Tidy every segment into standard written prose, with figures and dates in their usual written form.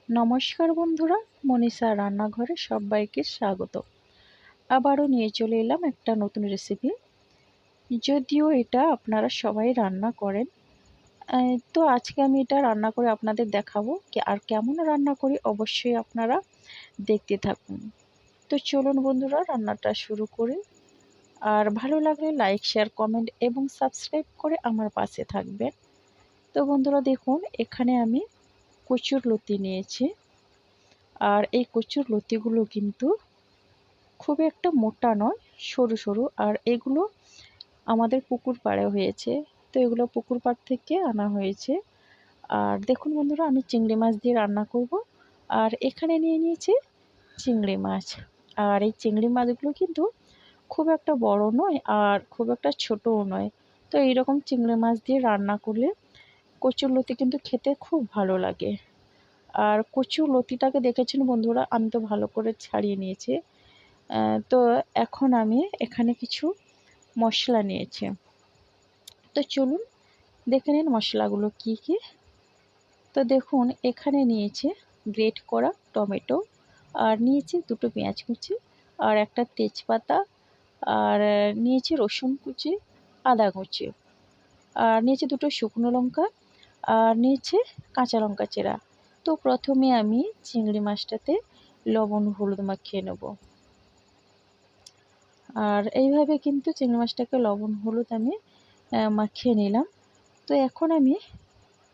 নমস্কার বন্ধুরা, মনীষা রান্নাঘরে সবাইকে স্বাগত। আবারও নিয়ে চলে এলাম একটা নতুন রেসিপি। যদিও এটা আপনারা সবাই রান্না করেন, তো আজকে আমি এটা রান্না করে আপনাদের দেখাবো আর কেমন রান্না করি অবশ্যই আপনারা দেখতে থাকুন। তো চলুন বন্ধুরা, রান্নাটা শুরু করি। আর ভালো লাগলে লাইক, শেয়ার, কমেন্ট এবং সাবস্ক্রাইব করে আমার পাশে থাকবেন। তো বন্ধুরা দেখুন, এখানে আমি কচুর লতি নিয়েছি। আর এই কচুর লতিগুলো কিন্তু খুব একটা মোটা নয়, সরু সরু। আর এগুলো আমাদের পুকুর পাড়ে হয়েছে, তো এগুলো পুকুর পাড় থেকে আনা হয়েছে। আর দেখুন বন্ধুরা, আমি চিংড়ি মাছ দিয়ে রান্না করব। আর এখানে নিয়ে নিয়েছি চিংড়ি মাছ। আর এই চিংড়ি মাছগুলো কিন্তু খুব একটা বড় নয় আর খুব একটা ছোটও নয়। তো এইরকম চিংড়ি মাছ দিয়ে রান্না করলে কচুর লতি কিন্তু খেতে খুব ভালো লাগে। আর কচুর লতিটাকে দেখেছেন বন্ধুরা, আমি তো ভালো করে ছাড়িয়ে নিয়েছি। তো এখন আমি এখানে কিছু মশলা নিয়েছি। তো চলুন দেখে নিন মশলাগুলো কি কি। তো দেখুন, এখানে নিয়েছি গ্রেট করা টমেটো, আর নিয়েছি দুটো পেঁয়াজ কুচি, আর একটা তেজপাতা, আর নিয়েছি রসুন কুচি, আদা কুচি, আর নিয়েছি দুটো শুকনো লঙ্কা, আর নিয়েছি কাঁচা লঙ্কা চেরা। তো প্রথমে আমি চিংড়ি মাছটাতে লবণ হলুদ মাখিয়ে নেব। আর এইভাবে কিন্তু চিংড়ি মাছটাকে লবণ হলুদ আমি মাখিয়ে নিলাম। তো এখন আমি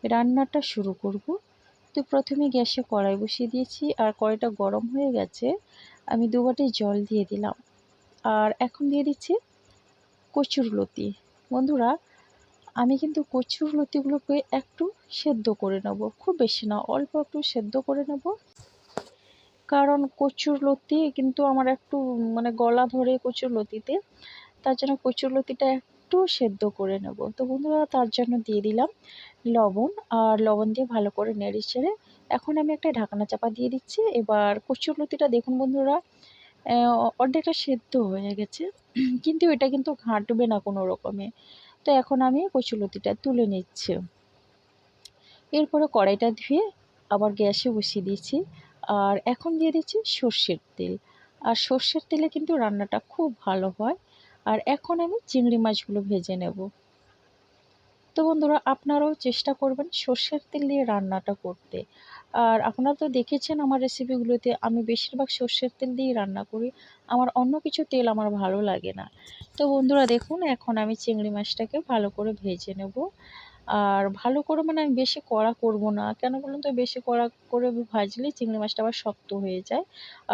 রান্নাটা শুরু করব। তো প্রথমে গ্যাসে কড়াই বসিয়ে দিয়েছি, আর কড়াইটা গরম হয়ে গেছে। আমি 2 বাটি জল দিয়ে দিলাম। আর এখন দিয়ে দিচ্ছি কচুর লতি। বন্ধুরা, আমি কিন্তু কচুর লতিগুলোকে একটু সেদ্ধ করে নেব, খুব বেশি না, অল্প একটু সেদ্ধ করে নেব। কারণ কচুর লতি কিন্তু আমার একটু গলা ধরে কচুর লতিতে, তার জন্য কচুরলতিটা একটু সেদ্ধ করে নেব। তো বন্ধুরা, তার জন্য দিয়ে দিলাম লবণ। আর লবণ দিয়ে ভালো করে নেড়ে চেড়ে এখন আমি একটা ঢাকনা চাপা দিয়ে দিচ্ছি। এবার কচুরলতিটা দেখুন বন্ধুরা, অর্ধেকটা সেদ্ধ হয়ে গেছে, কিন্তু এটা কিন্তু ঘাঁটবে না কোনো রকমে। তো এখন আমি কচুরলতিটা তুলে নিচ্ছি। এরপরে কড়াইটা ধুয়ে আবার গ্যাসে বসিয়ে দিয়েছি। আর এখন দিয়ে দিচ্ছি সর্ষের তেল। আর সর্ষের তেলে কিন্তু রান্নাটা খুব ভালো হয়। আর এখন আমি চিংড়ি মাছগুলো ভেজে নেব। তো বন্ধুরা, আপনারাও চেষ্টা করবেন সর্ষের তেল দিয়ে রান্নাটা করতে। আর আপনারা তো দেখেছেন আমার রেসিপিগুলোতে আমি বেশিরভাগ সর্ষের তেল দিয়েই রান্না করি। আমার অন্য কিছু তেল আমার ভালো লাগে না। তো বন্ধুরা দেখুন, এখন আমি চিংড়ি মাছটাকে ভালো করে ভেজে নেব। আর ভালো করে আমি বেশি কড়া করব না, কেন বলুন তো? বেশি কড়া করে ভাজলে চিংড়ি মাছটা আবার শক্ত হয়ে যায়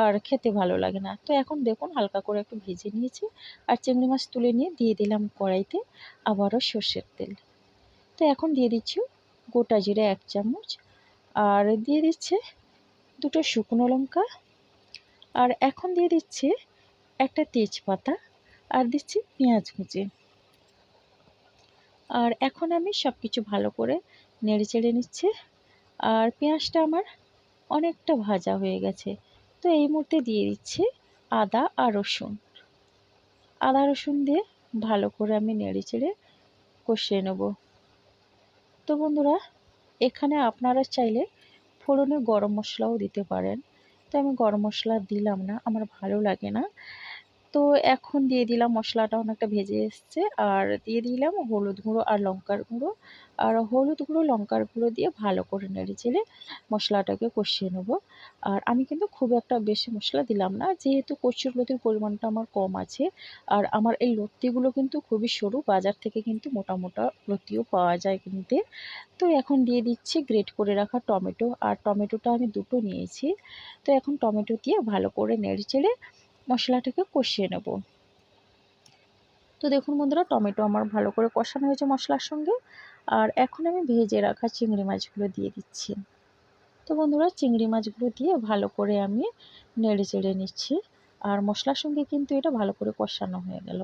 আর খেতে ভালো লাগে না। তো এখন দেখুন, হালকা করে একটু ভেজে নিয়েছি। আর চিংড়ি মাছ তুলে নিয়ে দিয়ে দিলাম কড়াইতে আবারও সর্ষের তেল। তো এখন দিয়ে দিচ্ছি গোটা জিরে 1 চামচ, আর দিয়ে দিচ্ছে দুটো শুকনো লঙ্কা, আর এখন দিয়ে দিচ্ছে একটা তেজপাতা, আর দিচ্ছি পেঁয়াজ কুচি। আর এখন আমি সব কিছু ভালো করে নেড়ে চেড়ে নিচ্ছি। আর পেঁয়াজটা আমার অনেকটা ভাজা হয়ে গেছে। তো এই মুহূর্তে দিয়ে দিচ্ছি আদা আর রসুন। আদা রসুন দিয়ে ভালো করে আমি নেড়ে চেড়ে কষিয়ে নেব। তো বন্ধুরা, এখানে আপনারা চাইলে ফোড়নে গরম মশলাও দিতে পারেন। তো আমি গরম মশলা দিলাম না, আমার ভালো লাগে না। তো এখন দিয়ে দিলাম, মশলাটা অনেকটা ভেজে এসছে, আর দিয়ে দিলাম হলুদ গুঁড়ো আর লঙ্কার গুঁড়ো। আর হলুদ গুঁড়ো লঙ্কার গুঁড়ো দিয়ে ভালো করে নেড়ে চেড়ে মশলাটাকে কষিয়ে নেব। আর আমি কিন্তু খুব একটা বেশি মশলা দিলাম না, যেহেতু কচুরলতির পরিমাণটা আমার কম আছে। আর আমার এই লতিগুলো কিন্তু খুবই সরু, বাজার থেকে কিন্তু মোটা মোটা লতিও পাওয়া যায় কিনতে। তো এখন দিয়ে দিচ্ছি গ্রেট করে রাখা টমেটো, আর টমেটোটা আমি দুটো নিয়েছি। তো এখন টমেটো দিয়ে ভালো করে নেড়ে চেড়ে মশলাটাকে কষিয়ে নেব। তো দেখুন বন্ধুরা, টমেটো আমার ভালো করে কষানো হয়েছে মশলার সঙ্গে। আর এখন আমি ভেজে রাখা চিংড়ি মাছগুলো দিয়ে দিচ্ছি। তো বন্ধুরা, চিংড়ি মাছগুলো দিয়ে ভালো করে আমি নেড়ে চেড়ে নিচ্ছি। আর মশলার সঙ্গে কিন্তু এটা ভালো করে কষানো হয়ে গেল।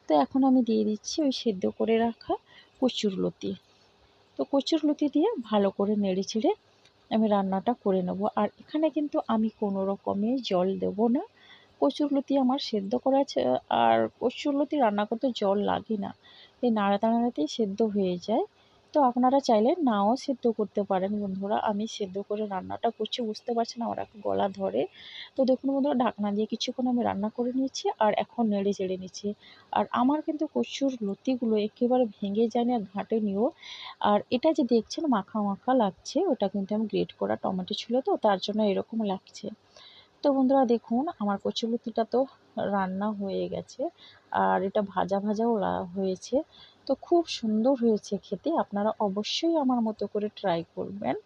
তো এখন আমি দিয়ে দিচ্ছি ওই সেদ্ধ করে রাখা কচুরলতি। তো কচুরলতি দিয়ে ভালো করে নেড়ে চেড়ে আমি রান্নাটা করে নেব। আর এখানে কিন্তু আমি কোনো রকমে জল দেব না। কচুরলতি আমার সেদ্ধ করা আছে। আর কচুরলতি রান্না করতে জল লাগে না, এই নাড়াতে নাড়াতেই সেদ্ধ হয়ে যায়। তো আপনারা চাইলে নাও সেদ্ধ করতে পারেন বন্ধুরা। আমি সেদ্ধ করে রান্নাটা করছি, বুঝতে পারছেন আমার এখন গলা ধরে। তো দেখুন বন্ধুরা, ঢাকনা দিয়ে কিছুক্ষণ আমি রান্না করে নিয়েছি আর এখন নেড়ে চেড়ে নিচ্ছি। আর আমার কিন্তু কচুর লতিগুলো একেবারে ভেঙে যায়নি আর ঘাঁটেনিও। আর এটা যে দেখছেন মাখা মাখা লাগছে, ওটা কিন্তু আমি গ্রেট করা টমেটো ছিল, তো তার জন্য এরকম লাগছে। তো বন্ধুরা দেখুন, আমার কচুলতিটা তো রান্না হয়ে গেছে আর এটা ভাজা ভাজাও হয়েছে। তো খুব সুন্দর হয়েছে খেতে। আপনারা অবশ্যই আমার মতো করে ট্রাই করবেন,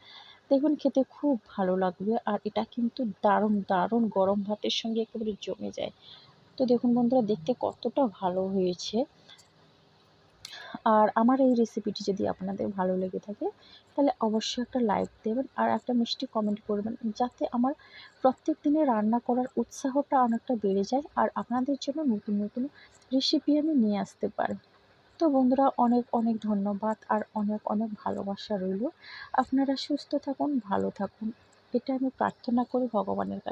দেখুন খেতে খুব ভালো লাগবে। আর এটা কিন্তু দারুণ দারুণ গরম ভাতের সঙ্গে একেবারে জমে যায়। তো দেখুন বন্ধুরা, দেখতে কতটা ভালো হয়েছে। আর আমার এই রেসিপিটি যদি আপনাদের ভালো লেগে থাকে, তাহলে অবশ্যই একটা লাইক দেবেন আর একটা মিষ্টি কমেন্ট করবেন, যাতে আমার প্রত্যেক দিনে রান্না করার উৎসাহটা অনেকটা বেড়ে যায় আর আপনাদের জন্য নতুন নতুন রেসিপি আমি নিয়ে আসতে পারি। তো বন্ধুরা, অনেক অনেক ধন্যবাদ আর অনেক অনেক ভালোবাসা রইল। আপনারা সুস্থ থাকুন, ভালো থাকুন, এটা আমি প্রার্থনা করি ভগবানের কাছে।